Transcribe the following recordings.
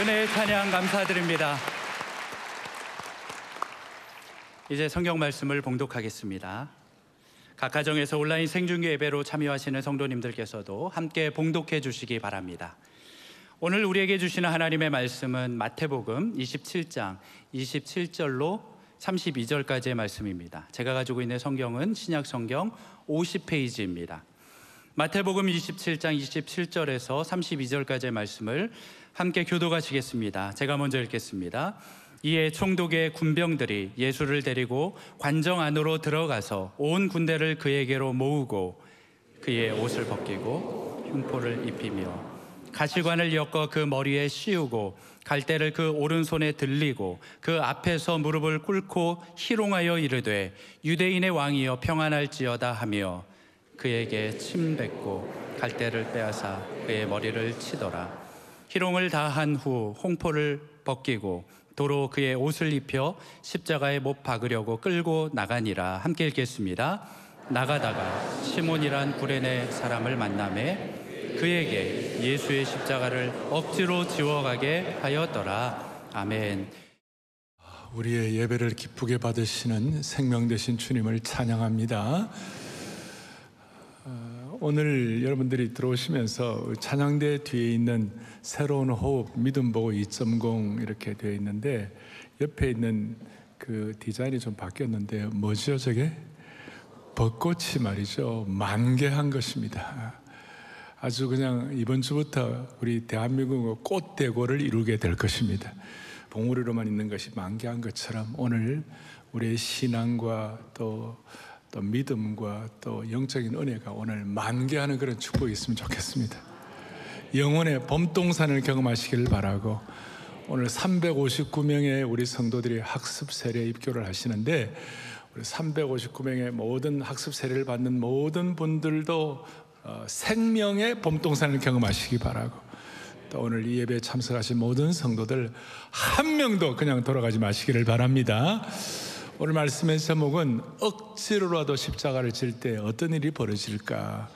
은혜의 찬양 감사드립니다. 이제 성경 말씀을 봉독하겠습니다. 각 가정에서 온라인 생중계 예배로 참여하시는 성도님들께서도 함께 봉독해 주시기 바랍니다. 오늘 우리에게 주시는 하나님의 말씀은 마태복음 27장 27절로 32절까지의 말씀입니다. 제가 가지고 있는 성경은 신약성경 50페이지입니다. 마태복음 27장 27절에서 32절까지의 말씀을 함께 교독하시겠습니다. 제가 먼저 읽겠습니다. 이에 총독의 군병들이 예수를 데리고 관정 안으로 들어가서 온 군대를 그에게로 모으고 그의 옷을 벗기고 흉포를 입히며 가시관을 엮어 그 머리에 씌우고 갈대를 그 오른손에 들리고 그 앞에서 무릎을 꿇고 희롱하여 이르되 유대인의 왕이여 평안할지어다 하며 그에게 침 뱉고 갈대를 빼앗아 그의 머리를 치더라. 희롱을 다 한 후 홍포를 벗기고 도로 그의 옷을 입혀 십자가에 못 박으려고 끌고 나가니라. 함께 읽겠습니다. 나가다가 시몬이란 구레네 사람을 만나매 그에게 예수의 십자가를 억지로 지워가게 하였더라. 아멘. 우리의 예배를 기쁘게 받으시는 생명 되신 주님을 찬양합니다. 오늘 여러분들이 들어오시면서 찬양대 뒤에 있는 새로운 호흡 믿음 보고 2.0 이렇게 되어 있는데 옆에 있는 그 디자인이 좀 바뀌었는데 뭐죠 저게? 벚꽃이 말이죠 만개한 것입니다. 아주 그냥 이번 주부터 우리 대한민국 꽃대고를 이루게 될 것입니다. 봉우리로만 있는 것이 만개한 것처럼 오늘 우리의 신앙과 또 믿음과 또 영적인 은혜가 오늘 만개하는 그런 축복이 있으면 좋겠습니다. 영혼의 봄동산을 경험하시길 바라고 오늘 359명의 우리 성도들이 학습 세례 입교를 하시는데 우리 359명의 모든 학습 세례를 받는 모든 분들도 생명의 봄동산을 경험하시기 바라고 또 오늘 이 예배에 참석하신 모든 성도들 한 명도 그냥 돌아가지 마시기를 바랍니다. 오늘 말씀의 제목은 억지로라도 십자가를 질 때 어떤 일이 벌어질까.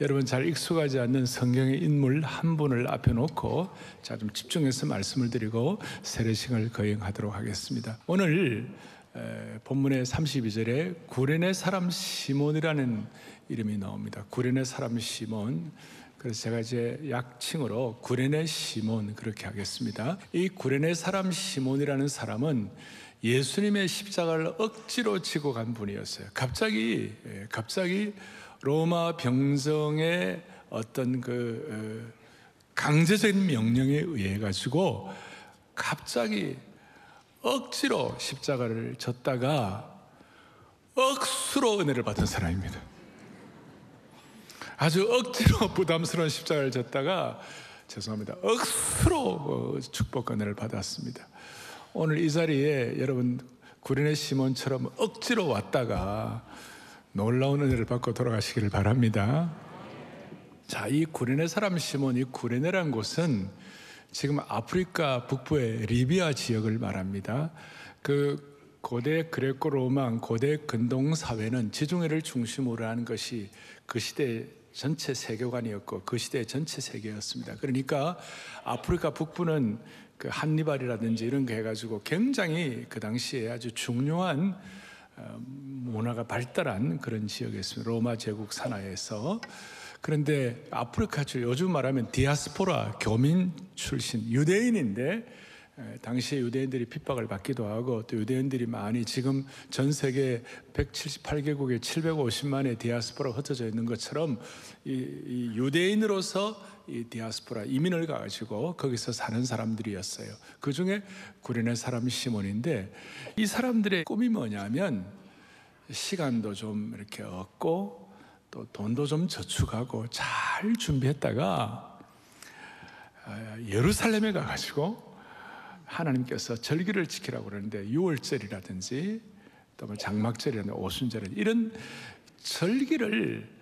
여러분 잘 익숙하지 않는 성경의 인물 한 분을 앞에 놓고 자 좀 집중해서 말씀을 드리고 세례식을 거행하도록 하겠습니다. 오늘 본문의 32절에 구레네 사람 시몬이라는 이름이 나옵니다. 구레네 사람 시몬. 그래서 제가 이제 약칭으로 구레네 시몬 그렇게 하겠습니다. 이 구레네 사람 시몬이라는 사람은 예수님의 십자가를 억지로 지고 간 분이었어요. 갑자기 로마 병정의 어떤 그 강제적인 명령에 의해 가지고 갑자기 억지로 십자가를 졌다가 억수로 은혜를 받은 사람입니다. 아주 억지로 부담스러운 십자가를 졌다가 억수로 축복 은혜를 받았습니다. 오늘 이 자리에 여러분 구레네 시몬처럼 억지로 왔다가 놀라운 은혜를 받고 돌아가시기를 바랍니다. 자, 이 구레네 사람 시몬, 이 구레네라는 곳은 지금 아프리카 북부의 리비아 지역을 말합니다. 그 고대 그레코 로마 고대 근동 사회는 지중해를 중심으로 하는 것이 그 시대 전체 세계관이었고 그 시대의 전체 세계였습니다. 그러니까 아프리카 북부는 그 한니발이라든지 이런 거 해가지고 굉장히 그 당시에 아주 중요한 문화가 발달한 그런 지역이었습니다. 로마 제국 산하에서. 그런데 아프리카 요즘 말하면 디아스포라 교민 출신 유대인인데 당시에 유대인들이 핍박을 받기도 하고 또 유대인들이 많이 지금 전 세계 178개국에 750만의 디아스포라가 흩어져 있는 것처럼 이 유대인으로서 이 디아스포라 이민을 가가지고 거기서 사는 사람들이었어요. 그 중에 구레네 사람 시몬인데 이 사람들의 꿈이 뭐냐면 시간도 좀 이렇게 얻고 또 돈도 좀 저축하고 잘 준비했다가 예루살렘에 가가지고 하나님께서 절기를 지키라고 그러는데 6월절이라든지 또 장막절이라든지 오순절 이런 절기를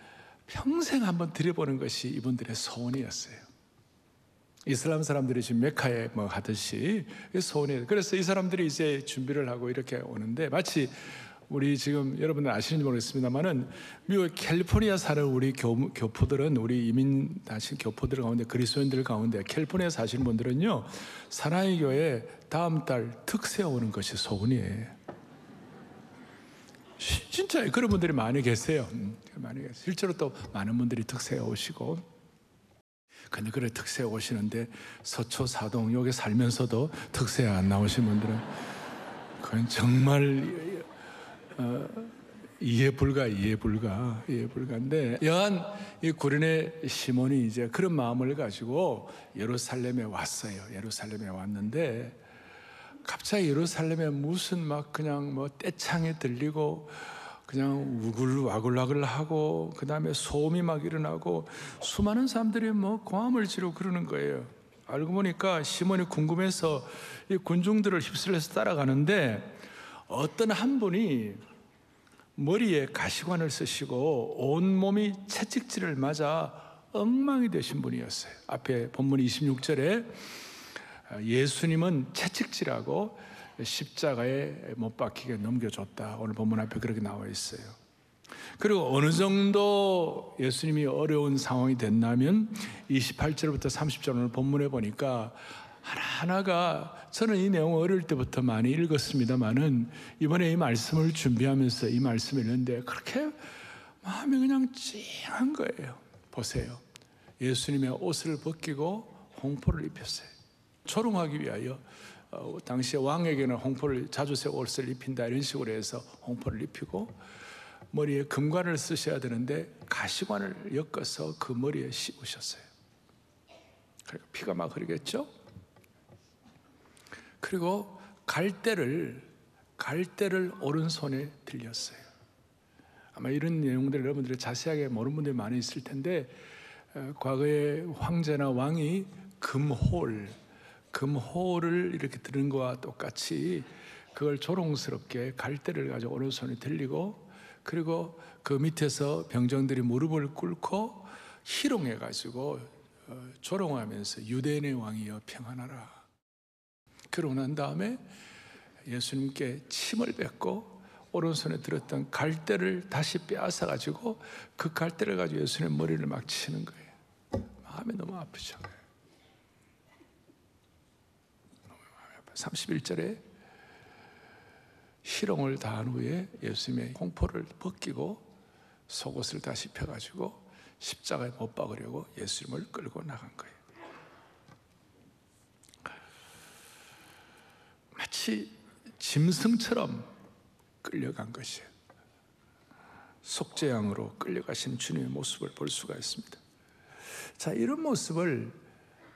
평생 한번 드려보는 것이 이분들의 소원이었어요. 이슬람 사람들이 지금 메카에 뭐 하듯이 소원이에요. 그래서 이 사람들이 이제 준비를 하고 이렇게 오는데 마치 우리 지금 여러분들 아시는지 모르겠습니다만은 미국 캘리포니아 사는 우리 교포들은, 우리 이민 다신 교포들 가운데, 그리스도인들 가운데 캘리포니아 사시는 분들은요, 사랑의 교회 다음 달 특세 오는 것이 소원이에요. 진짜 그런 분들이 많이 계세요. 많이 계세요. 실제로 또 많은 분들이 특세에 오시고. 근데 그래 특세에 오시는데 서초 사동 여기 살면서도 특세에 안 나오신 분들은 그건 정말 이해 불가인데, 여한 이 구린의 시몬이 이제 그런 마음을 가지고 예루살렘에 왔어요. 예루살렘에 왔는데 갑자기 예루살렘에 무슨 막 그냥 뭐 떼창이 들리고 그냥 와글와글하고 그 다음에 소음이 막 일어나고 수많은 사람들이 뭐 고함을 지르고 그러는 거예요. 알고 보니까 시몬이 궁금해서 이 군중들을 휩쓸려서 따라가는데, 어떤 한 분이 머리에 가시관을 쓰시고 온몸이 채찍질을 맞아 엉망이 되신 분이었어요. 앞에 본문 26절에 예수님은 채찍질하고 십자가에 못 박히게 넘겨줬다. 오늘 본문 앞에 그렇게 나와 있어요. 그리고 어느 정도 예수님이 어려운 상황이 됐냐면 28절부터 30절 오늘 본문에 보니까 하나하나가, 저는 이 내용을 어릴 때부터 많이 읽었습니다만은 이번에 이 말씀을 준비하면서 이 말씀을 읽는데 그렇게 마음이 그냥 찡한 거예요. 보세요. 예수님의 옷을 벗기고 홍포를 입혔어요. 조롱하기 위하여 당시에 왕에게는 홍포를, 자주색 옷을 입힌다 이런 식으로 해서 홍포를 입히고, 머리에 금관을 쓰셔야 되는데 가시관을 엮어서 그 머리에 씌우셨어요. 그러니까 피가 막 흐르겠죠. 그리고 갈대를 오른손에 들렸어요. 아마 이런 내용들 여러분들이 자세하게 모르는 분들이 많이 있을 텐데, 과거에 황제나 왕이 금호를 이렇게 드는 것과 똑같이 그걸 조롱스럽게 갈대를 가지고 오른손에 들리고, 그리고 그 밑에서 병정들이 무릎을 꿇고 희롱해 가지고 조롱하면서 유대인의 왕이여 평안하라. 그러고 난 다음에 예수님께 침을 뱉고 오른손에 들었던 갈대를 다시 빼앗아 가지고 그 갈대를 가지고 예수님의 머리를 막 치는 거예요. 마음이 너무 아프죠. 31절에 희롱을 다한 후에 예수님의 홍포를 벗기고 속옷을 다시 펴가지고 십자가에 못 박으려고 예수님을 끌고 나간 거예요. 마치 짐승처럼 끌려간 것이에요. 속죄양으로 끌려가신 주님의 모습을 볼 수가 있습니다. 자, 이런 모습을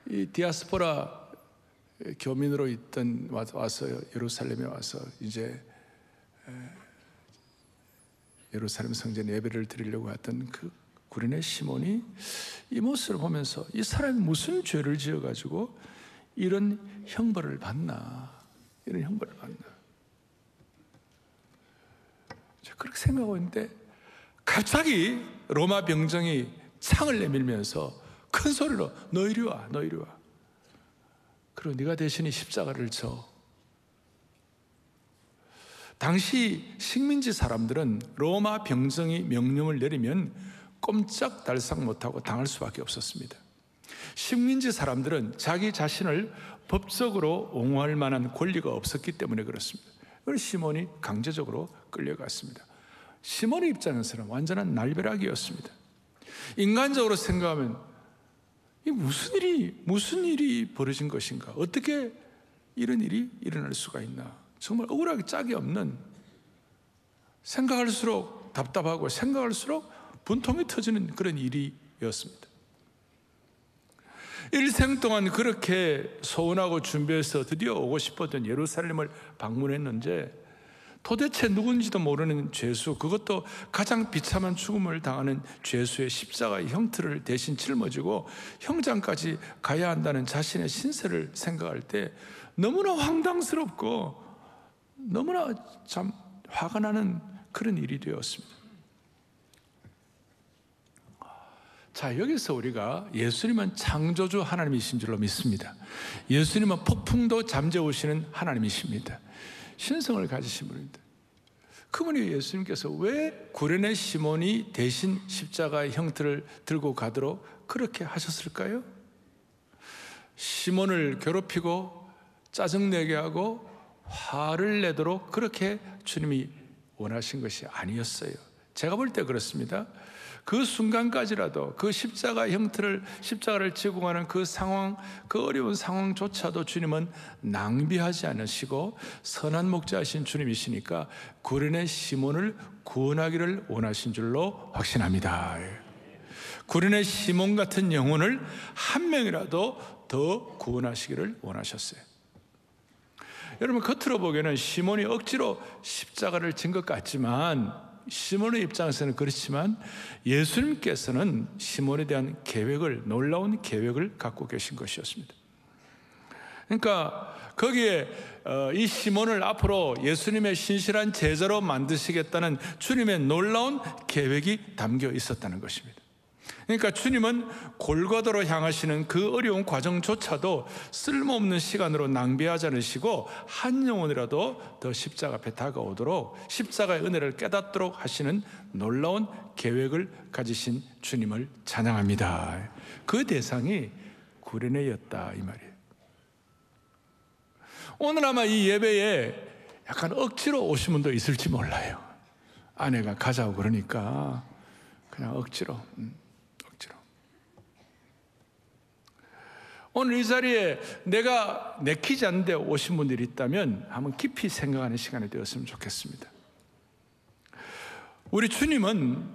이 디아스포라 교민으로 있던 와서 예루살렘에 와서 이제 예루살렘 성전 예배를 드리려고 했던 그 구린의 시몬이 이 모습을 보면서 이 사람이 무슨 죄를 지어가지고 이런 형벌을 받나, 이런 형벌을 받나, 그렇게 생각하고 있는데 갑자기 로마 병정이 창을 내밀면서 큰 소리로 너 이리 와, 너 이리 와. 그리고 네가 대신에 십자가를 져. 당시 식민지 사람들은 로마 병정이 명령을 내리면 꼼짝달싹 못하고 당할 수밖에 없었습니다. 식민지 사람들은 자기 자신을 법적으로 옹호할 만한 권리가 없었기 때문에 그렇습니다. 그래서 시몬이 강제적으로 끌려갔습니다. 시몬의 입장에서는 완전한 날벼락이었습니다. 인간적으로 생각하면 이 무슨 일이 벌어진 것인가? 어떻게 이런 일이 일어날 수가 있나? 정말 억울하게 짝이 없는, 생각할수록 답답하고 생각할수록 분통이 터지는 그런 일이었습니다. 일생 동안 그렇게 소원하고 준비해서 드디어 오고 싶었던 예루살렘을 방문했는데 도대체 누군지도 모르는 죄수, 그것도 가장 비참한 죽음을 당하는 죄수의 십자가의 형틀을 대신 짊어지고 형장까지 가야 한다는 자신의 신세를 생각할 때 너무나 황당스럽고 너무나 참 화가 나는 그런 일이 되었습니다. 자, 여기서 우리가 예수님은 창조주 하나님이신 줄로 믿습니다. 예수님은 폭풍도 잠재우시는 하나님이십니다. 신성을 가지신 분입니다. 그분이 예수님께서 왜 구레네 시몬이 대신 십자가의 형틀을 들고 가도록 그렇게 하셨을까요? 시몬을 괴롭히고 짜증내게 하고 화를 내도록 그렇게 주님이 원하신 것이 아니었어요. 제가 볼 때 그렇습니다. 그 순간까지라도 그 십자가를 지고 가는 그 상황, 그 어려운 상황조차도 주님은 낭비하지 않으시고 선한 목자하신 주님이시니까 구레네 시몬을 구원하기를 원하신 줄로 확신합니다. 구레네 시몬 같은 영혼을 한 명이라도 더 구원하시기를 원하셨어요. 여러분, 겉으로 보기에는 시몬이 억지로 십자가를 진 것 같지만, 시몬의 입장에서는 그렇지만 예수님께서는 시몬에 대한 놀라운 계획을 갖고 계신 것이었습니다. 그러니까 거기에 이 시몬을 앞으로 예수님의 신실한 제자로 만드시겠다는 주님의 놀라운 계획이 담겨 있었다는 것입니다. 그러니까 주님은 골고다로 향하시는 그 어려운 과정조차도 쓸모없는 시간으로 낭비하지 않으시고 한 영혼이라도 더 십자가 앞에 다가오도록 십자가의 은혜를 깨닫도록 하시는 놀라운 계획을 가지신 주님을 찬양합니다. 그 대상이 구레네였다 이 말이에요. 오늘 아마 이 예배에 약간 억지로 오신 분도 있을지 몰라요. 아내가 가자고 그러니까 그냥 억지로. 오늘 이 자리에 내가 내키지 않는데 오신 분들이 있다면 한번 깊이 생각하는 시간이 되었으면 좋겠습니다. 우리 주님은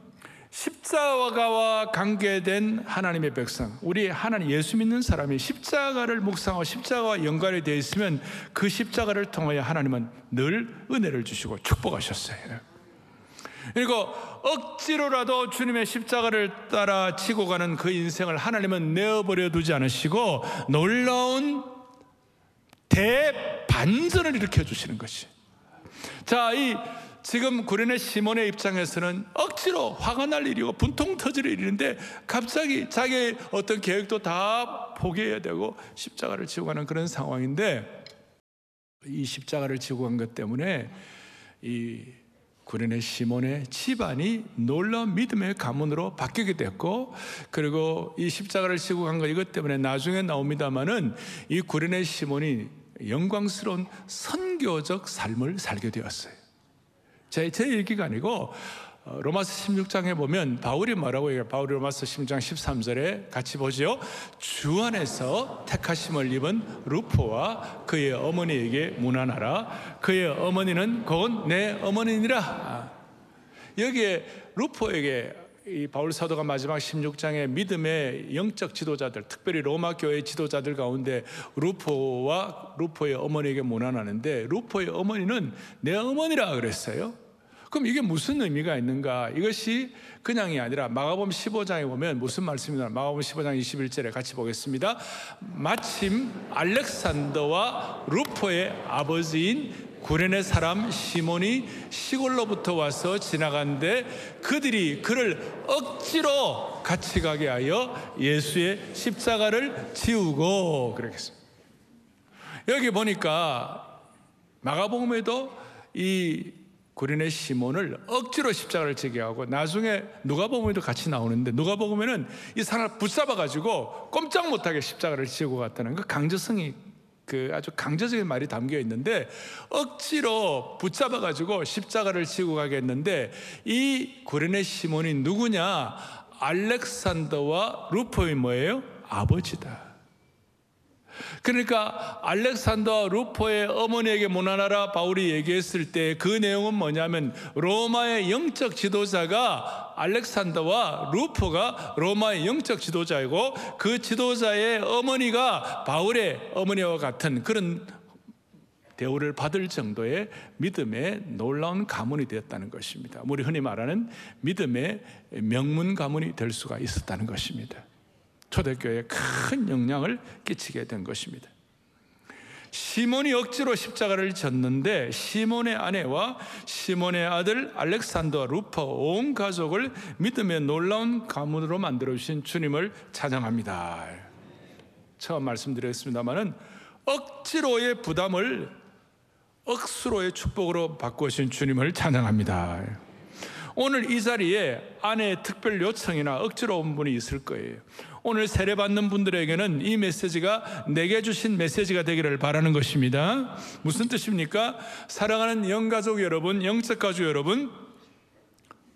십자가와 관계된 하나님의 백성, 우리 하나님 예수 믿는 사람이 십자가를 묵상하고 십자가와 연관이 되어 있으면 그 십자가를 통하여 하나님은 늘 은혜를 주시고 축복하셨어요. 그리고 억지로라도 주님의 십자가를 따라 지고 가는 그 인생을 하나님은 내어버려 두지 않으시고 놀라운 대반전을 일으켜 주시는 것이. 자, 지금 구레네 시몬의 입장에서는 억지로 화가 날 일이고 분통 터질 일인데 갑자기 자기의 어떤 계획도 다 포기해야 되고 십자가를 지고 가는 그런 상황인데, 이 십자가를 지고 간 것 때문에 이 구레네 시몬의 집안이 놀라운 믿음의 가문으로 바뀌게 됐고, 그리고 이 십자가를 지고 간 것 이것 때문에 나중에 나옵니다마는 이 구레네 시몬이 영광스러운 선교적 삶을 살게 되었어요. 제 얘기가 아니고 로마서 16장에 보면 바울이 뭐라고 얘기해요? 바울이 로마서 16장 13절에 같이 보죠. 주 안에서 택하심을 입은 루포와 그의 어머니에게 문안하라. 그의 어머니는 곧 내 어머니니라. 여기에 루포에게 이 바울 사도가 마지막 16장에 믿음의 영적 지도자들, 특별히 로마 교회 지도자들 가운데 루포의 어머니에게 문안하는데, 루포의 어머니는 내 어머니라 그랬어요. 그럼 이게 무슨 의미가 있는가? 이것이 그냥이 아니라 마가복음 15장에 보면 무슨 말씀이냐? 마가복음 15장 21절에 같이 보겠습니다. 마침 알렉산더와 루포의 아버지인 구레네 사람 시몬이 시골로부터 와서 지나간데 그들이 그를 억지로 같이 가게 하여 예수의 십자가를 지우고 그러겠습니다. 여기 보니까 마가복음에도 이 구레네 시몬을 억지로 십자가를 지게 하고, 나중에 누가복음에도 같이 나오는데 누가복음에는 이 사람을 붙잡아가지고 꼼짝 못하게 십자가를 지고 갔다는 그 강제성이, 그 아주 강제적인 말이 담겨 있는데, 억지로 붙잡아가지고 십자가를 지고 가게 했는데, 이 구레네 시몬이 누구냐? 알렉산더와 루포의 뭐예요? 아버지다. 그러니까 알렉산더와 루포의 어머니에게 문안하라 바울이 얘기했을 때 그 내용은 뭐냐면, 로마의 영적 지도자가 알렉산더와 루포가 로마의 영적 지도자이고, 그 지도자의 어머니가 바울의 어머니와 같은 그런 대우를 받을 정도의 믿음의 놀라운 가문이 되었다는 것입니다. 우리 흔히 말하는 믿음의 명문 가문이 될 수가 있었다는 것입니다. 초대교회에 큰 영향을 끼치게 된 것입니다. 시몬이 억지로 십자가를 졌는데 시몬의 아내와 시몬의 아들 알렉산더와 루포 온 가족을 믿음의 놀라운 가문으로 만들어주신 주님을 찬양합니다. 처음 말씀드렸습니다마는 억지로의 부담을 억수로의 축복으로 바꾸신 주님을 찬양합니다. 오늘 이 자리에 아내의 특별 요청이나 억지로 온 분이 있을 거예요. 오늘 세례받는 분들에게는 이 메시지가 내게 주신 메시지가 되기를 바라는 것입니다. 무슨 뜻입니까? 사랑하는 영가족 여러분, 영적 가족 여러분,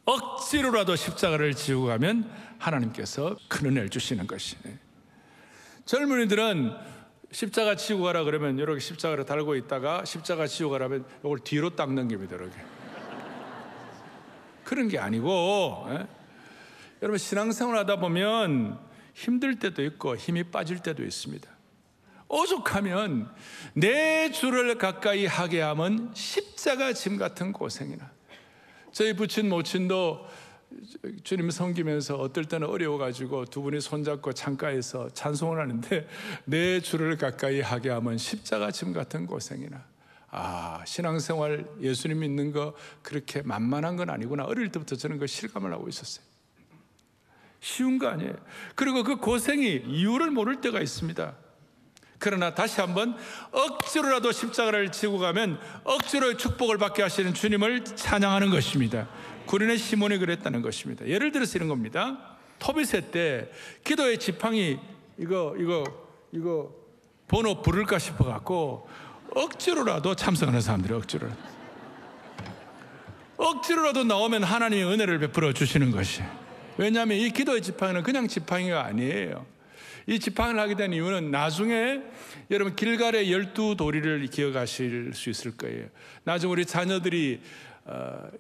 억지로라도 십자가를 지고 가면 하나님께서 큰 은혜를 주시는 것이에요. 젊은이들은 십자가 지고 가라 그러면 이렇게 십자가를 달고 있다가 십자가 지고 가라면 이걸 뒤로 딱 넘깁니다. 이렇게. 그런 게 아니고, 여러분 신앙생활 하다 보면 힘들 때도 있고 힘이 빠질 때도 있습니다. 오죽하면 내 주를 가까이 하게 하면 십자가 짐 같은 고생이나. 저희 부친 모친도 주님 섬기면서 어떨 때는 어려워가지고 두 분이 손잡고 창가에서 찬송을 하는데 내 주를 가까이 하게 하면 십자가 짐 같은 고생이나. 신앙생활 예수님 믿는 거 그렇게 만만한 건 아니구나. 어릴 때부터 저는 그 실감을 하고 있었어요. 쉬운 거 아니에요. 그리고 그 고생이 이유를 모를 때가 있습니다. 그러나 다시 한번 억지로라도 십자가를 지고 가면 억지로 축복을 받게 하시는 주님을 찬양하는 것입니다. 구레네 시몬이 그랬다는 것입니다. 예를 들어서 이런 겁니다. 토비세 때 기도의 지팡이 이거 번호 부를까 싶어 갖고 억지로라도 참석하는 사람들이 억지로라도 나오면 하나님의 은혜를 베풀어 주시는 것이. 왜냐하면 이 기도의 지팡이는 그냥 지팡이가 아니에요. 이 지팡이를 하게 된 이유는 나중에 여러분 길갈의 12도리를 기억하실 수 있을 거예요. 나중에 우리 자녀들이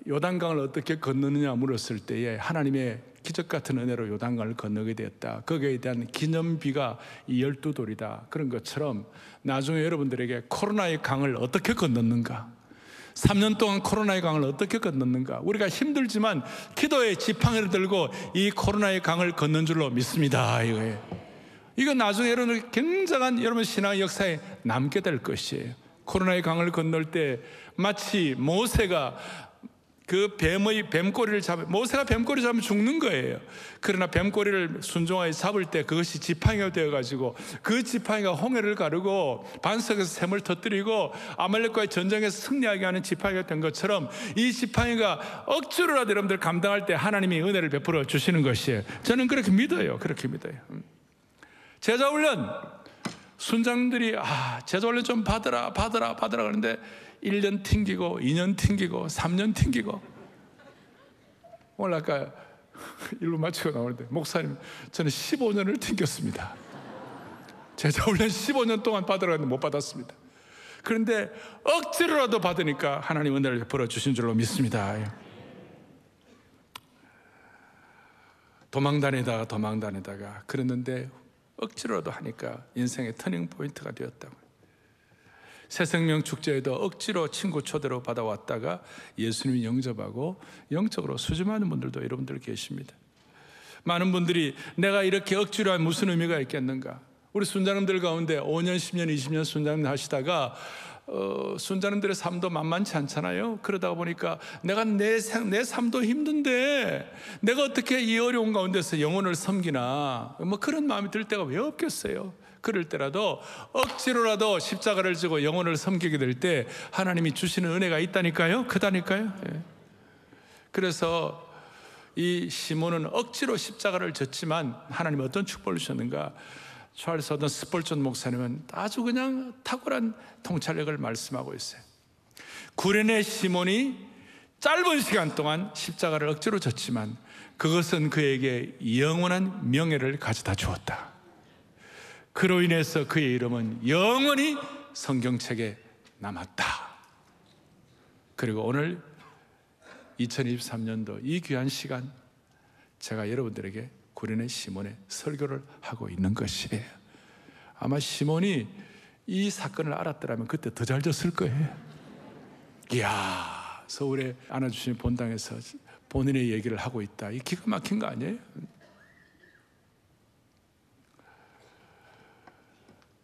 요단강을 어떻게 건너느냐 물었을 때에 하나님의 기적 같은 은혜로 요단강을 건너게 되었다. 거기에 대한 기념비가 이 12돌이다. 그런 것처럼 나중에 여러분들에게 코로나의 강을 어떻게 건넜는가, 3년 동안 코로나의 강을 어떻게 건넜는가, 우리가 힘들지만 기도의 지팡이를 들고 이 코로나의 강을 건넌 줄로 믿습니다. 이거 나중에 여러분 굉장한 여러분 신앙의 역사에 남게 될 것이에요. 코로나의 강을 건널 때 마치 모세가 그 뱀꼬리를 모세가 뱀꼬리 잡으면 죽는 거예요. 그러나 뱀꼬리를 순종하게 잡을 때 그것이 지팡이가 되어가지고 그 지팡이가 홍해를 가르고 반석에서 샘을 터뜨리고 아말렉과의 전쟁에서 승리하게 하는 지팡이가 된 것처럼 이 지팡이가 억지로라도 여러분들 감당할 때 하나님이 은혜를 베풀어 주시는 것이에요. 저는 그렇게 믿어요. 제자훈련 순장들이 제자훈련 좀 받으라 그러는데 1년 튕기고 2년 튕기고 3년 튕기고 오늘 아까 일로 마치고 나오는데 목사님 저는 15년을 튕겼습니다. 제자훈련 15년 동안 받으라 했는데 못 받았습니다. 그런데 억지로라도 받으니까 하나님 은혜를 베풀어 주신 줄로 믿습니다. 도망다니다가 그랬는데 억지로라도 하니까 인생의 터닝 포인트가 되었다고. 새생명 축제에도 억지로 친구 초대로 받아왔다가 예수님이 영접하고 영적으로 수줍어하는 분들도 여러분들 계십니다. 많은 분들이 내가 이렇게 억지로 하면 무슨 의미가 있겠는가. 우리 순자님들 가운데 5년, 10년, 20년 순자님 하시다가 순자님들의 삶도 만만치 않잖아요. 그러다 보니까 내가 내 삶도 힘든데 내가 어떻게 이 어려운 가운데서 영혼을 섬기나 그런 마음이 들 때가 왜 없겠어요. 그럴 때라도 억지로라도 십자가를 지고 영혼을 섬기게 될 때 하나님이 주시는 은혜가 있다니까요. 크다니까요. 그래서 이 시몬은 억지로 십자가를 졌지만 하나님이 어떤 축복을 주셨는가. 찰스 어떤 스폴전 목사님은 아주 그냥 탁월한 통찰력을 말씀하고 있어요. 구레네 시몬이 짧은 시간 동안 십자가를 억지로 졌지만 그것은 그에게 영원한 명예를 가져다 주었다. 그로 인해서 그의 이름은 영원히 성경책에 남았다. 그리고 오늘 2023년도 이 귀한 시간 제가 여러분들에게 구레네 시몬의 설교를 하고 있는 것이에요. 아마 시몬이 이 사건을 알았더라면 그때 더 잘 졌을 거예요. 이야, 서울에 안아주신 본당에서 본인의 얘기를 하고 있다. 이 기가 막힌 거 아니에요?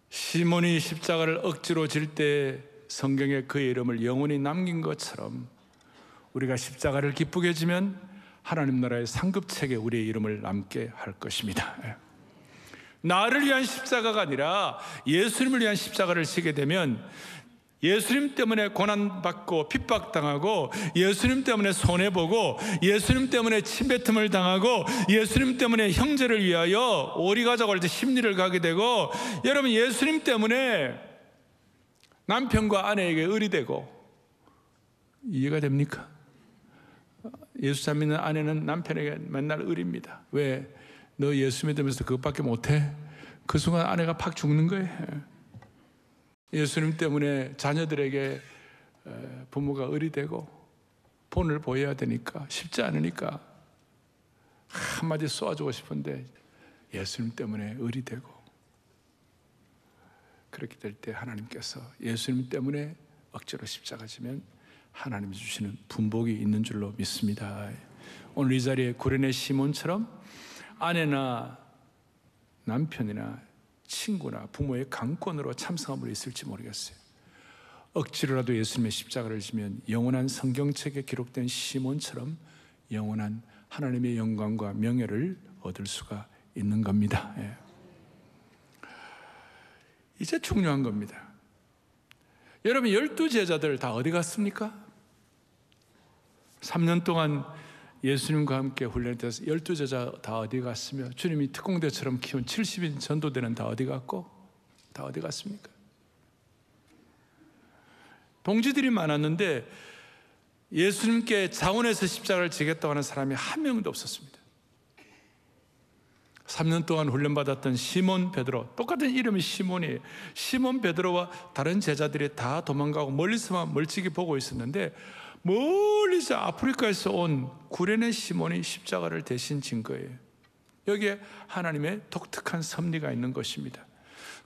시몬이 십자가를 억지로 질 때 성경에 그의 이름을 영원히 남긴 것처럼 우리가 십자가를 기쁘게 지면 하나님 나라의 상급책에 우리의 이름을 남게 할 것입니다. 나를 위한 십자가가 아니라 예수님을 위한 십자가를 지게 되면 예수님 때문에 고난받고 핍박당하고, 예수님 때문에 손해보고, 예수님 때문에 침뱉음을 당하고, 예수님 때문에 형제를 위하여 오리 가자고 할 때 심리를 가게 되고, 여러분 예수님 때문에 남편과 아내에게 의리되고, 이해가 됩니까? 예수 잘 믿는 아내는 남편에게 맨날 의리입니다. 왜? 너 예수 믿으면서 그것밖에 못해? 그 순간 아내가 팍 죽는 거예요. 예수님 때문에 자녀들에게 부모가 의리되고 본을 보여야 되니까, 쉽지 않으니까 한마디 쏘아주고 싶은데 예수님 때문에 의리되고, 그렇게 될 때 하나님께서 예수님 때문에 억지로 십자가 지면 하나님이 주시는 분복이 있는 줄로 믿습니다. 오늘 이 자리에 구레네 시몬처럼 아내나 남편이나 친구나 부모의 강권으로 참성한 분이 있을지 모르겠어요. 억지로라도 예수님의 십자가를 지면 영원한 성경책에 기록된 시몬처럼 영원한 하나님의 영광과 명예를 얻을 수가 있는 겁니다. 예. 이제 중요한 겁니다. 여러분 12제자들 다 어디 갔습니까? 3년 동안 예수님과 함께 훈련돼서 12제자 다 어디 갔으며, 주님이 특공대처럼 키운 70인 전도대는 다 어디 갔고, 다 어디 갔습니까? 동지들이 많았는데 예수님께 자원해서 십자가를 지겠다고 하는 사람이 한 명도 없었습니다. 3년 동안 훈련받았던 시몬 베드로, 똑같은 이름이 시몬이에요. 시몬 베드로와 다른 제자들이 다 도망가고 멀리서만 멀찍이 보고 있었는데, 멀리서 아프리카에서 온 구레네 시몬이 십자가를 대신 진 거예요. 여기에 하나님의 독특한 섭리가 있는 것입니다.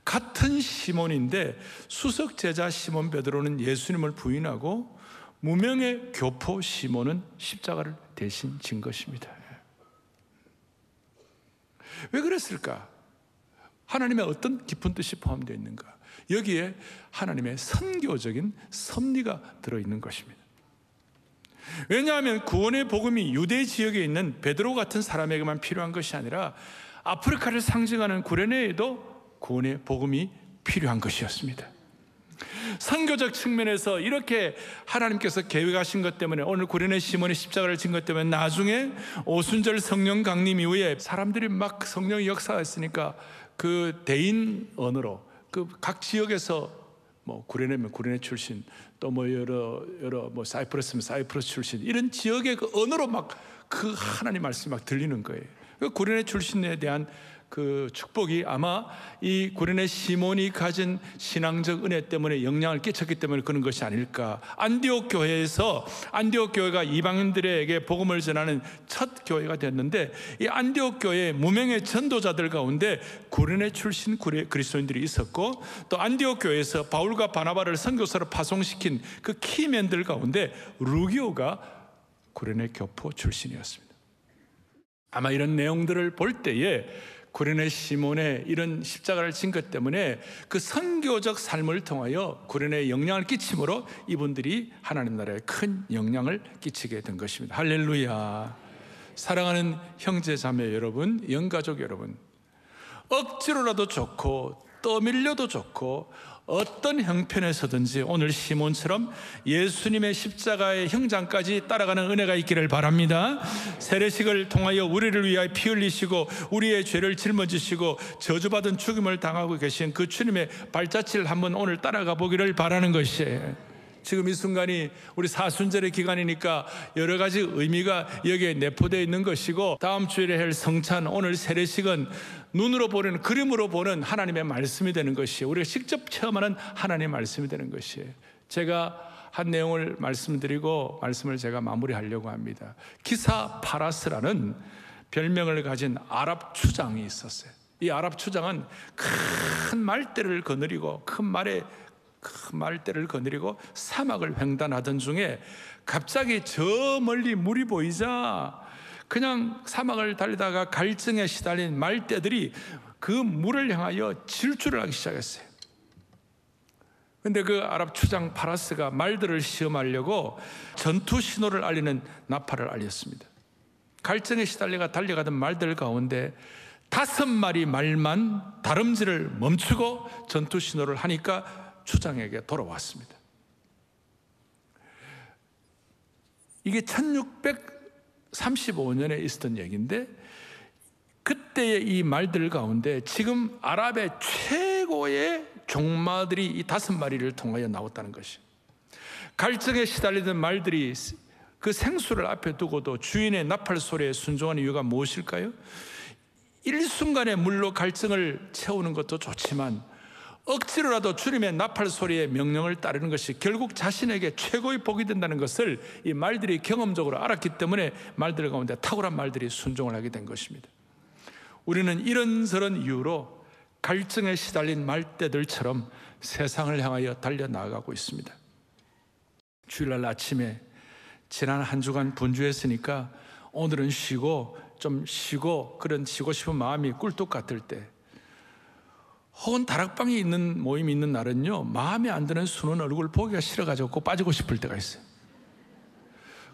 같은 시몬인데 수석 제자 시몬 베드로는 예수님을 부인하고, 무명의 교포 시몬은 십자가를 대신 진 것입니다. 왜 그랬을까? 하나님의 어떤 깊은 뜻이 포함되어 있는가? 여기에 하나님의 선교적인 섭리가 들어있는 것입니다. 왜냐하면 구원의 복음이 유대 지역에 있는 베드로 같은 사람에게만 필요한 것이 아니라 아프리카를 상징하는 구레네에도 구원의 복음이 필요한 것이었습니다. 선교적 측면에서 이렇게 하나님께서 계획하신 것 때문에, 오늘 구레네 시몬이 십자가를 진 것 때문에 나중에 오순절 성령 강림 이후에 사람들이 막 성령의 역사가 있으니까 그 대인 언어로 그 각 지역에서 뭐 구레네면 구레네 출신, 또 뭐 여러 뭐 사이프러스면 사이프러스 출신, 이런 지역의 그 언어로 막 그 하나님 말씀이 막 들리는 거예요. 그 구레네 출신에 대한 그 축복이 아마 이 구레네 시몬이 가진 신앙적 은혜 때문에 영향을 끼쳤기 때문에 그런 것이 아닐까. 안디옥 교회에서, 안디옥 교회가 이방인들에게 복음을 전하는 첫 교회가 됐는데, 이 안디옥 교회의 무명의 전도자들 가운데 구레네 출신 그리스도인들이 있었고, 또 안디옥 교회에서 바울과 바나바를 선교사로 파송시킨 그 키맨들 가운데 루기오가 구레네 교포 출신이었습니다. 아마 이런 내용들을 볼 때에 구레네 시몬의 이런 십자가를 진 것 때문에 그 선교적 삶을 통하여 구레네에 영향을 끼침으로 이분들이 하나님 나라에 큰 영향을 끼치게 된 것입니다. 할렐루야. 사랑하는 형제 자매 여러분, 영가족 여러분, 억지로라도 좋고 떠밀려도 좋고 어떤 형편에서든지 오늘 시몬처럼 예수님의 십자가의 형장까지 따라가는 은혜가 있기를 바랍니다. 세례식을 통하여 우리를 위하여 피 흘리시고 우리의 죄를 짊어지시고 저주받은 죽임을 당하고 계신 그 주님의 발자취를 한번 오늘 따라가 보기를 바라는 것이에요. 지금 이 순간이 우리 사순절의 기간이니까 여러 가지 의미가 여기에 내포되어 있는 것이고, 다음 주일에 할 성찬, 오늘 세례식은 눈으로 보는, 그림으로 보는 하나님의 말씀이 되는 것이에요. 우리가 직접 체험하는 하나님의 말씀이 되는 것이에요. 제가 한 내용을 말씀드리고 말씀을 제가 마무리하려고 합니다. 기사 파라스라는 별명을 가진 아랍 추장이 있었어요. 이 아랍 추장은 큰 말대를 거느리고 큰 말대를 거느리고 사막을 횡단하던 중에 갑자기 저 멀리 물이 보이자 그냥 사막을 달리다가 갈증에 시달린 말대들이 그 물을 향하여 질주를 하기 시작했어요. 그런데 그 아랍 추장 파라스가 말들을 시험하려고 전투 신호를 알리는 나팔을 알렸습니다. 갈증에 시달려가 달려가던 말들 가운데 5마리 말만 다름질을 멈추고 전투 신호를 하니까 추장에게 돌아왔습니다. 이게 1635년에 있었던 얘기인데, 그때의 이 말들 가운데 지금 아랍의 최고의 종마들이 이 5마리를 통하여 나왔다는 것이, 갈증에 시달리던 말들이 그 생수를 앞에 두고도 주인의 나팔 소리에 순종하는 이유가 무엇일까요? 일순간에 물로 갈증을 채우는 것도 좋지만 억지로라도 주님의 나팔 소리에 명령을 따르는 것이 결국 자신에게 최고의 복이 된다는 것을 이 말들이 경험적으로 알았기 때문에 말들 가운데 탁월한 말들이 순종을 하게 된 것입니다. 우리는 이런저런 이유로 갈증에 시달린 말대들처럼 세상을 향하여 달려나가고 있습니다. 주일날 아침에 지난 한 주간 분주했으니까 오늘은 쉬고 그런 쉬고 싶은 마음이 꿀뚝 같을 때, 혹은 다락방에 있는 모임이 있는 날은요, 마음에 안 드는 순한 얼굴 보기가 싫어가지고 꼭 빠지고 싶을 때가 있어요.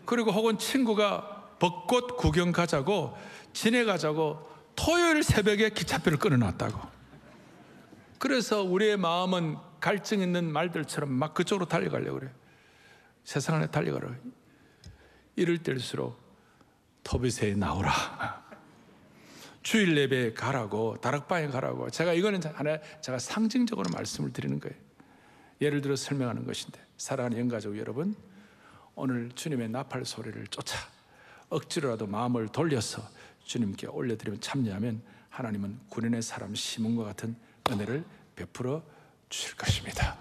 그리고 혹은 친구가 벚꽃 구경 가자고 지내가자고 토요일 새벽에 기차표를 끊어놨다고. 그래서 우리의 마음은 갈증 있는 말들처럼 막 그쪽으로 달려가려고 그래요. 세상에 달려가라. 이럴 때일수록 터비세에 나오라, 주일 예배에 가라고, 다락방에 가라고. 이거는 제가 상징적으로 말씀을 드리는 거예요. 예를 들어 설명하는 것인데, 사랑하는 영가족 여러분, 오늘 주님의 나팔 소리를 쫓아 억지로라도 마음을 돌려서 주님께 올려드리면, 참여하면 하나님은 구련의 사람 시몬과 같은 은혜를 베풀어 주실 것입니다.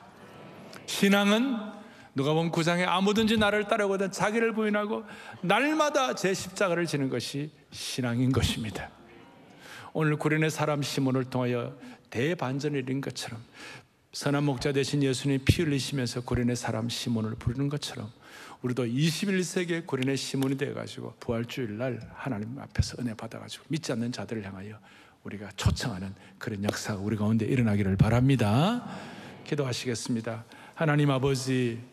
신앙은 누가복음 9장에 아무든지 나를 따르거든 자기를 부인하고 날마다 제 십자가를 지는 것이 신앙인 것입니다. 오늘 구련의 사람 시몬을 통하여 대반전을 이룬 것처럼, 선한 목자 되신 예수님이 피 흘리시면서 구련의 사람 시몬을 부르는 것처럼, 우리도 21세기의 구련의 시몬이 되어가지고 부활주일날 하나님 앞에서 은혜 받아가지고 믿지 않는 자들을 향하여 우리가 초청하는 그런 역사가 우리 가운데 일어나기를 바랍니다. 기도하시겠습니다. 하나님 아버지,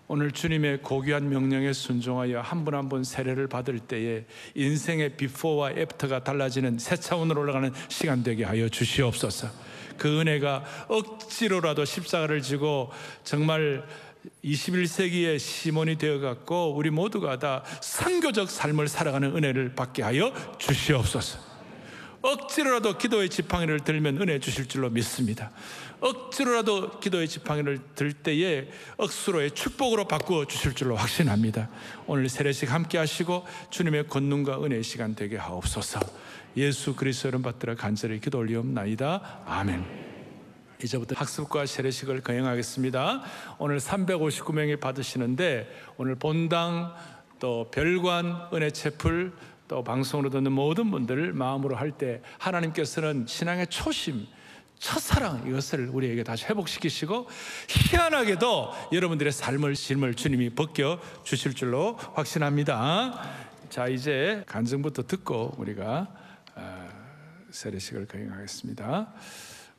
오늘 주님의 고귀한 명령에 순종하여 한 분 한 분 세례를 받을 때에 인생의 비포와 애프터가 달라지는 새 차원으로 올라가는 시간 되게 하여 주시옵소서. 그 은혜가 억지로라도 십자가를 지고 정말 21세기의 시몬이 되어갖고 우리 모두가 다 선교적 삶을 살아가는 은혜를 받게 하여 주시옵소서. 억지로라도 기도의 지팡이를 들면 은혜 주실 줄로 믿습니다. 억지로라도 기도의 지팡이를 들 때에 억수로의 축복으로 바꾸어 주실 줄로 확신합니다. 오늘 세례식 함께 하시고 주님의 권능과 은혜의 시간 되게 하옵소서. 예수 그리스도 이름 받들어 간절히 기도 올리옵나이다. 아멘. 이제부터 학습과 세례식을 거행하겠습니다. 오늘 359명이 받으시는데, 오늘 본당 또 별관 은혜 채플 또 방송으로 듣는 모든 분들을 마음으로 할 때 하나님께서는 신앙의 초심, 첫사랑, 이것을 우리에게 다시 회복시키시고 희한하게도 여러분들의 삶을 짐을 주님이 벗겨 주실 줄로 확신합니다. 자, 이제 간증부터 듣고 우리가 세례식을 거행하겠습니다.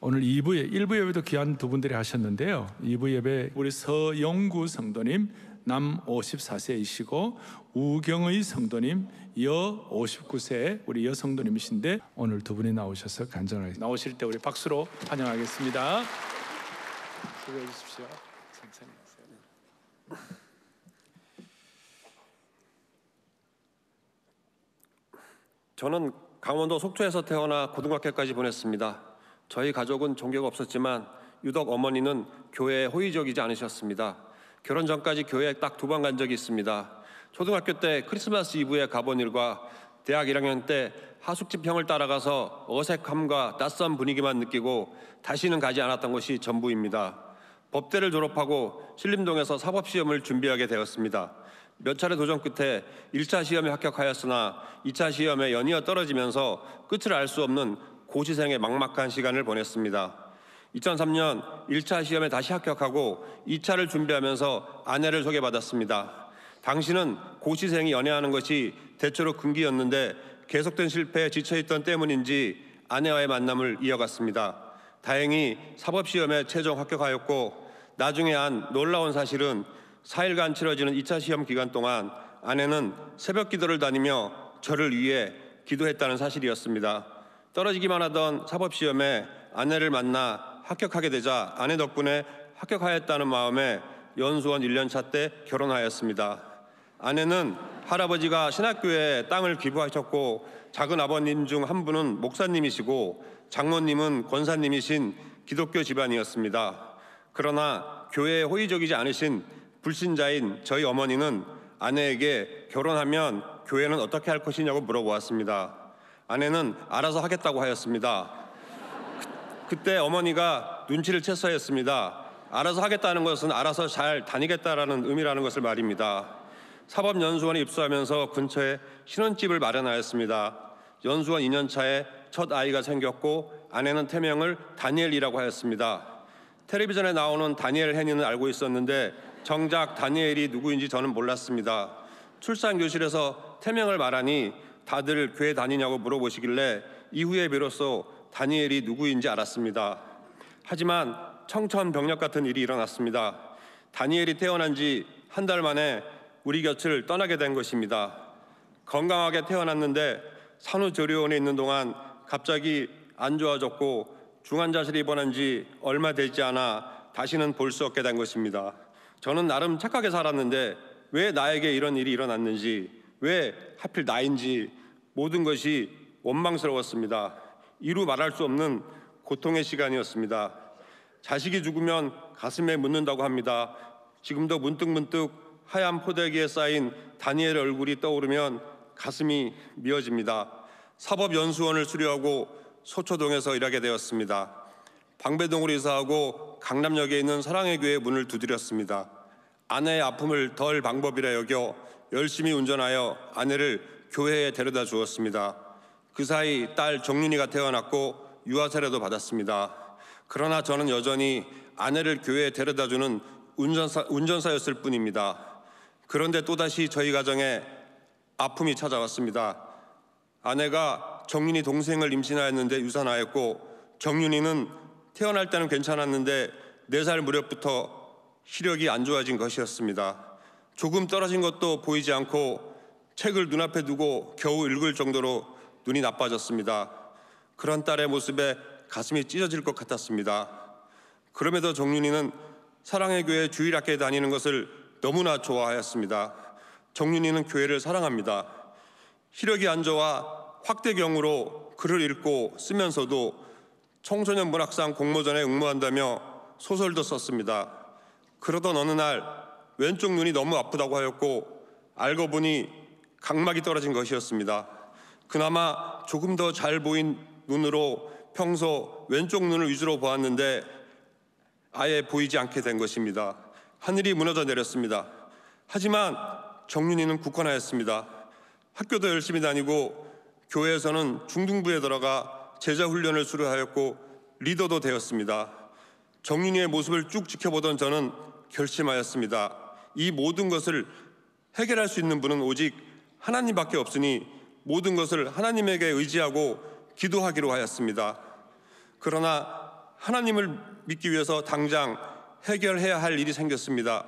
오늘 1부 예배도 귀한 두 분들이 하셨는데요, 2부 예배 우리 서영구 성도님, 남 54세이시고 우경의 성도님, 여 59세 우리 여성도님이신데, 오늘 두 분이 나오셔서 간증을 나오실 때 우리 박수로 환영하겠습니다. 수고해 주십시오. 천천히 하세요. 저는 강원도 속초에서 태어나 고등학교까지 보냈습니다. 저희 가족은 종교가 없었지만 유독 어머니는 교회에 호의적이지 않으셨습니다. 결혼 전까지 교회에 딱 2번 간 적이 있습니다. 초등학교 때 크리스마스 이브에 가본 일과 대학 1학년 때 하숙집형을 따라가서 어색함과 낯선 분위기만 느끼고 다시는 가지 않았던 것이 전부입니다. 법대를 졸업하고 신림동에서 사법시험을 준비하게 되었습니다. 몇 차례 도전 끝에 1차 시험에 합격하였으나 2차 시험에 연이어 떨어지면서 끝을 알 수 없는 고시생의 막막한 시간을 보냈습니다. 2003년 1차 시험에 다시 합격하고 2차를 준비하면서 아내를 소개받았습니다. 당시는 고시생이 연애하는 것이 대체로 금기였는데 계속된 실패에 지쳐있던 때문인지 아내와의 만남을 이어갔습니다. 다행히 사법시험에 최종 합격하였고, 나중에 안 놀라운 사실은 4일간 치러지는 2차 시험 기간 동안 아내는 새벽 기도를 다니며 저를 위해 기도했다는 사실이었습니다. 떨어지기만 하던 사법시험에 아내를 만나 합격하게 되자 아내 덕분에 합격하였다는 마음에 연수원 1년차 때 결혼하였습니다. 아내는 할아버지가 신학교에 땅을 기부하셨고 작은 아버님 중 한 분은 목사님이시고 장모님은 권사님이신 기독교 집안이었습니다. 그러나 교회에 호의적이지 않으신 불신자인 저희 어머니는 아내에게 결혼하면 교회는 어떻게 할 것이냐고 물어보았습니다. 아내는 알아서 하겠다고 하였습니다. 그때 어머니가 눈치를 채서 했습니다. 알아서 하겠다는 것은 알아서 잘 다니겠다라는 의미라는 것을 말입니다. 사법연수원에 입소하면서 근처에 신혼집을 마련하였습니다. 연수원 2년 차에 첫 아이가 생겼고 아내는 태명을 다니엘이라고 하였습니다. 텔레비전에 나오는 다니엘 헨리는 알고 있었는데 정작 다니엘이 누구인지 저는 몰랐습니다. 출산교실에서 태명을 말하니 다들 교회 다니냐고 물어보시길래 이후에 비로소 다니엘이 누구인지 알았습니다. 하지만 청천벽력 같은 일이 일어났습니다. 다니엘이 태어난 지 한 달 만에 우리 곁을 떠나게 된 것입니다. 건강하게 태어났는데 산후조리원에 있는 동안 갑자기 안 좋아졌고 중환자실에 입원한 지 얼마 되지 않아 다시는 볼 수 없게 된 것입니다. 저는 나름 착하게 살았는데 왜 나에게 이런 일이 일어났는지, 왜 하필 나인지 모든 것이 원망스러웠습니다. 이루 말할 수 없는 고통의 시간이었습니다. 자식이 죽으면 가슴에 묻는다고 합니다. 지금도 문득문득 하얀 포대기에 쌓인 다니엘의 얼굴이 떠오르면 가슴이 미어집니다. 사법연수원을 수료하고 소초동에서 일하게 되었습니다. 방배동으로 이사하고 강남역에 있는 사랑의 교회 문을 두드렸습니다. 아내의 아픔을 덜 방법이라 여겨 열심히 운전하여 아내를 교회에 데려다 주었습니다. 그 사이 딸 정윤이가 태어났고 유아 세례도 받았습니다. 그러나 저는 여전히 아내를 교회에 데려다주는 운전사였을 뿐입니다. 그런데 또다시 저희 가정에 아픔이 찾아왔습니다. 아내가 정윤이 동생을 임신하였는데 유산하였고 정윤이는 태어날 때는 괜찮았는데 4살 무렵부터 시력이 안 좋아진 것이었습니다. 조금 떨어진 것도 보이지 않고 책을 눈앞에 두고 겨우 읽을 정도로 눈이 나빠졌습니다. 그런 딸의 모습에 가슴이 찢어질 것 같았습니다. 그럼에도 정윤이는 사랑의 교회 주일학교에 다니는 것을 너무나 좋아하였습니다. 정윤이는 교회를 사랑합니다. 시력이 안 좋아 확대경으로 글을 읽고 쓰면서도 청소년 문학상 공모전에 응모한다며 소설도 썼습니다. 그러던 어느 날 왼쪽 눈이 너무 아프다고 하였고 알고 보니 각막이 떨어진 것이었습니다. 그나마 조금 더 잘 보인 눈으로 평소 왼쪽 눈을 위주로 보았는데 아예 보이지 않게 된 것입니다. 하늘이 무너져 내렸습니다. 하지만 정윤이는 굳건하였습니다. 학교도 열심히 다니고 교회에서는 중등부에 들어가 제자 훈련을 수료하였고 리더도 되었습니다. 정윤이의 모습을 쭉 지켜보던 저는 결심하였습니다. 이 모든 것을 해결할 수 있는 분은 오직 하나님밖에 없으니 모든 것을 하나님에게 의지하고 기도하기로 하였습니다. 그러나 하나님을 믿기 위해서 당장 해결해야 할 일이 생겼습니다.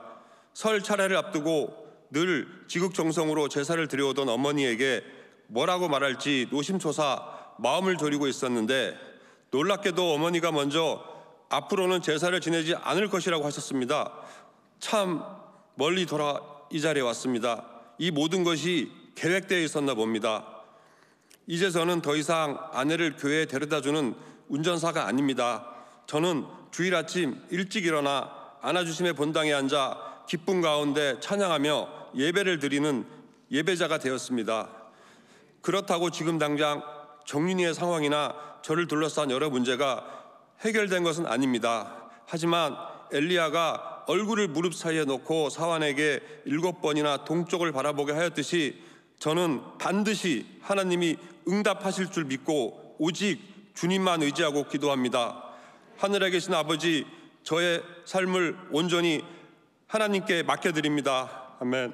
설 차례를 앞두고 늘 지극정성으로 제사를 드려오던 어머니에게 뭐라고 말할지 노심초사 마음을 졸이고 있었는데 놀랍게도 어머니가 먼저 앞으로는 제사를 지내지 않을 것이라고 하셨습니다. 참 멀리 돌아 이 자리에 왔습니다. 이 모든 것이 계획되어 있었나 봅니다. 이제 저는 더 이상 아내를 교회에 데려다주는 운전사가 아닙니다. 저는 주일 아침 일찍 일어나 안아주심의 본당에 앉아 기쁨 가운데 찬양하며 예배를 드리는 예배자가 되었습니다. 그렇다고 지금 당장 정윤이의 상황이나 저를 둘러싼 여러 문제가 해결된 것은 아닙니다. 하지만 엘리야가 얼굴을 무릎 사이에 놓고 사환에게 7번이나 동쪽을 바라보게 하였듯이 저는 반드시 하나님이 응답하실 줄 믿고 오직 주님만 의지하고 기도합니다. 하늘에 계신 아버지, 저의 삶을 온전히 하나님께 맡겨드립니다. 아멘.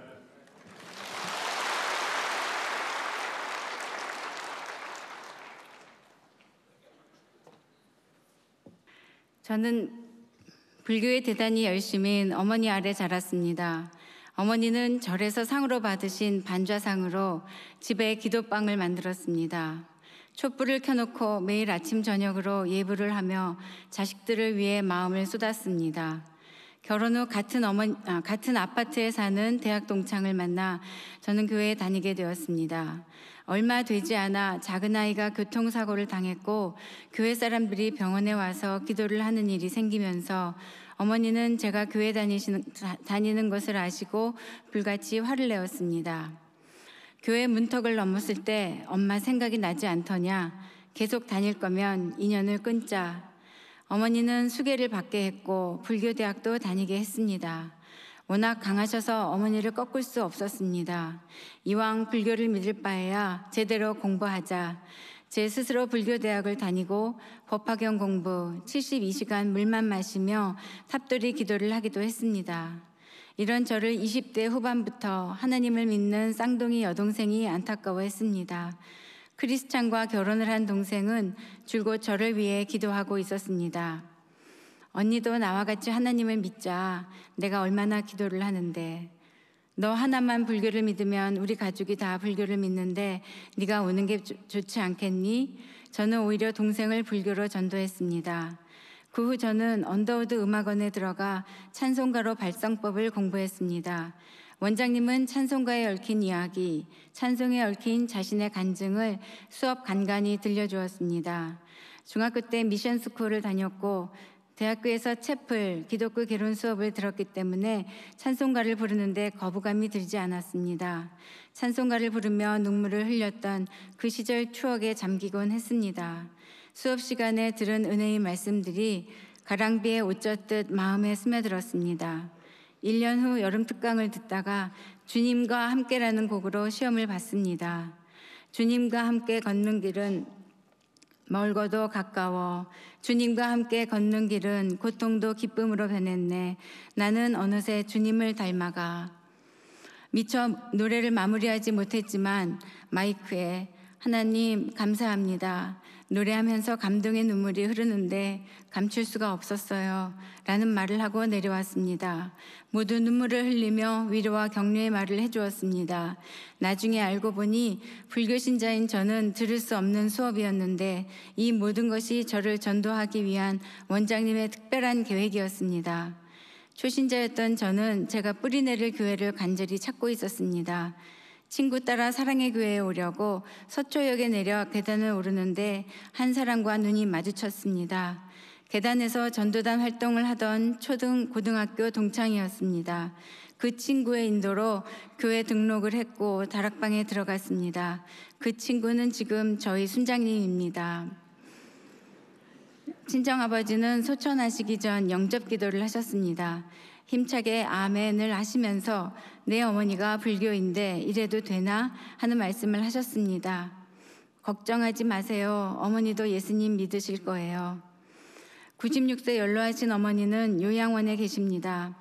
저는 불교에 대단히 열심인 어머니 아래 자랐습니다. 어머니는 절에서 상으로 받으신 반좌상으로 집에 기도방을 만들었습니다. 촛불을 켜놓고 매일 아침 저녁으로 예불을 하며 자식들을 위해 마음을 쏟았습니다. 결혼 후 같은 아파트에 사는 대학 동창을 만나 저는 교회에 다니게 되었습니다. 얼마 되지 않아 작은 아이가 교통사고를 당했고 교회 사람들이 병원에 와서 기도를 하는 일이 생기면서 어머니는 제가 교회 다니는 것을 아시고 불같이 화를 내었습니다. 교회 문턱을 넘었을 때 엄마 생각이 나지 않더냐? 계속 다닐 거면 인연을 끊자. 어머니는 수계를 받게 했고 불교대학도 다니게 했습니다. 워낙 강하셔서 어머니를 꺾을 수 없었습니다. 이왕 불교를 믿을 바에야 제대로 공부하자. 제 스스로 불교대학을 다니고 법화경 공부, 72시간 물만 마시며 탑돌이 기도를 하기도 했습니다. 이런 저를 20대 후반부터 하나님을 믿는 쌍둥이 여동생이 안타까워했습니다. 크리스찬과 결혼을 한 동생은 줄곧 저를 위해 기도하고 있었습니다. 언니도 나와 같이 하나님을 믿자. 내가 얼마나 기도를 하는데. 너 하나만 불교를 믿으면 우리 가족이 다 불교를 믿는데 네가 오는 게 좋지 않겠니? 저는 오히려 동생을 불교로 전도했습니다. 그 후 저는 언더우드 음악원에 들어가 찬송가로 발성법을 공부했습니다. 원장님은 찬송가에 얽힌 이야기, 찬송에 얽힌 자신의 간증을 수업 간간히 들려주었습니다. 중학교 때 미션 스쿨을 다녔고 대학교에서 채플, 기독교 개론 수업을 들었기 때문에 찬송가를 부르는데 거부감이 들지 않았습니다. 찬송가를 부르며 눈물을 흘렸던 그 시절 추억에 잠기곤 했습니다. 수업 시간에 들은 은혜의 말씀들이 가랑비에 옷 젖듯 마음에 스며들었습니다. 1년 후 여름 특강을 듣다가 주님과 함께라는 곡으로 시험을 봤습니다. 주님과 함께 걷는 길은 멀고도 가까워. 주님과 함께 걷는 길은 고통도 기쁨으로 변했네. 나는 어느새 주님을 닮아가. 미처 노래를 마무리하지 못했지만 마이크에 하나님 감사합니다. 노래하면서 감동의 눈물이 흐르는데 감출 수가 없었어요. 라는 말을 하고 내려왔습니다. 모두 눈물을 흘리며 위로와 격려의 말을 해주었습니다. 나중에 알고 보니 불교신자인 저는 들을 수 없는 수업이었는데 이 모든 것이 저를 전도하기 위한 원장님의 특별한 계획이었습니다. 초신자였던 저는 제가 뿌리내릴 교회를 간절히 찾고 있었습니다. 친구 따라 사랑의 교회에 오려고 서초역에 내려 계단을 오르는데 한 사람과 눈이 마주쳤습니다. 계단에서 전도단 활동을 하던 고등학교 동창이었습니다. 그 친구의 인도로 교회 등록을 했고 다락방에 들어갔습니다. 그 친구는 지금 저희 순장님입니다. 친정아버지는 소천하시기 전 영접 기도를 하셨습니다. 힘차게 아멘을 하시면서 내 어머니가 불교인데 이래도 되나 하는 말씀을 하셨습니다. 걱정하지 마세요. 어머니도 예수님 믿으실 거예요. 96세 연로하신 어머니는 요양원에 계십니다.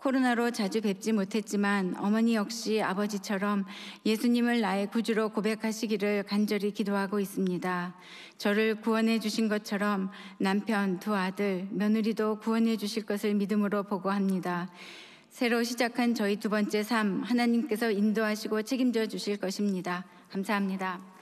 코로나로 자주 뵙지 못했지만 어머니 역시 아버지처럼 예수님을 나의 구주로 고백하시기를 간절히 기도하고 있습니다. 저를 구원해 주신 것처럼 남편, 두 아들, 며느리도 구원해 주실 것을 믿음으로 보고합니다. 새로 시작한 저희 두 번째 삶, 하나님께서 인도하시고 책임져 주실 것입니다. 감사합니다.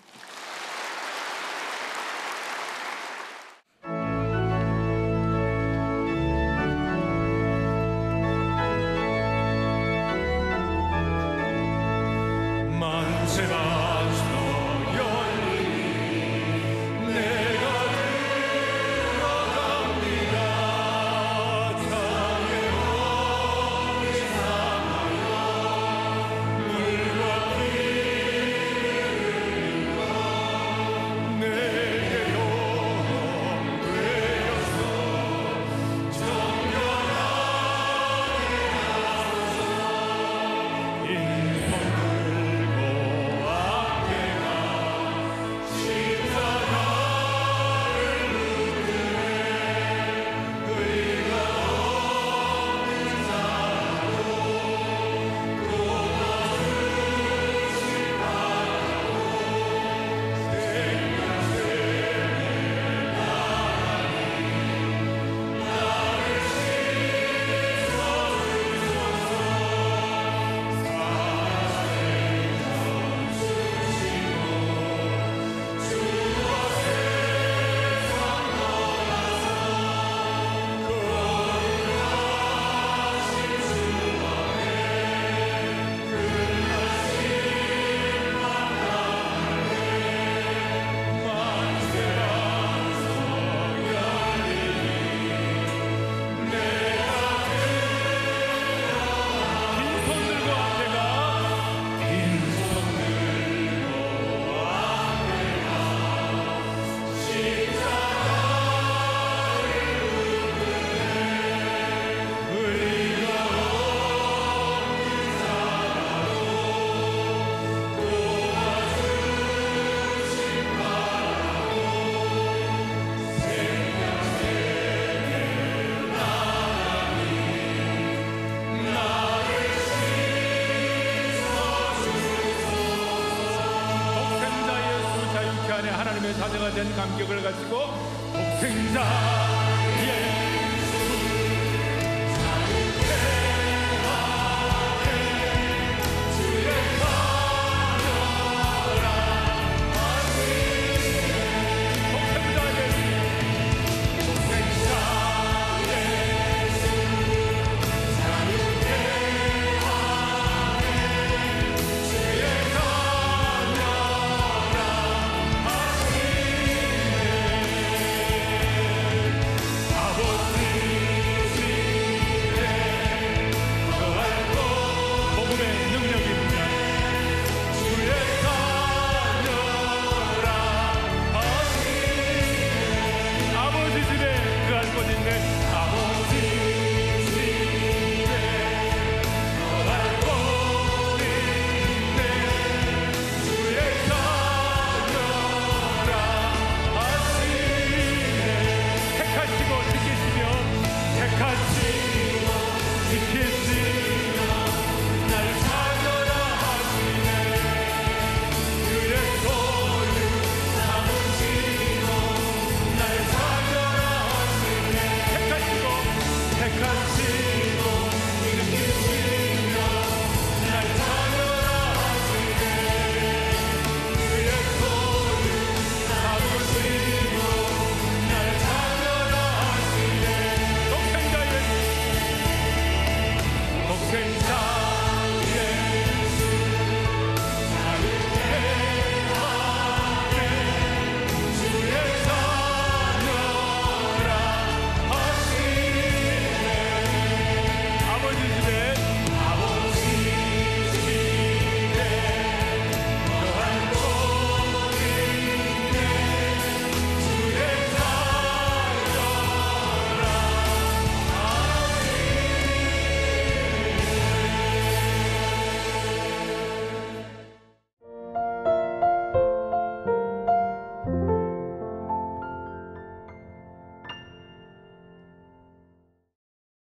하나님의 자녀가 된 감격을 가지고 독생자의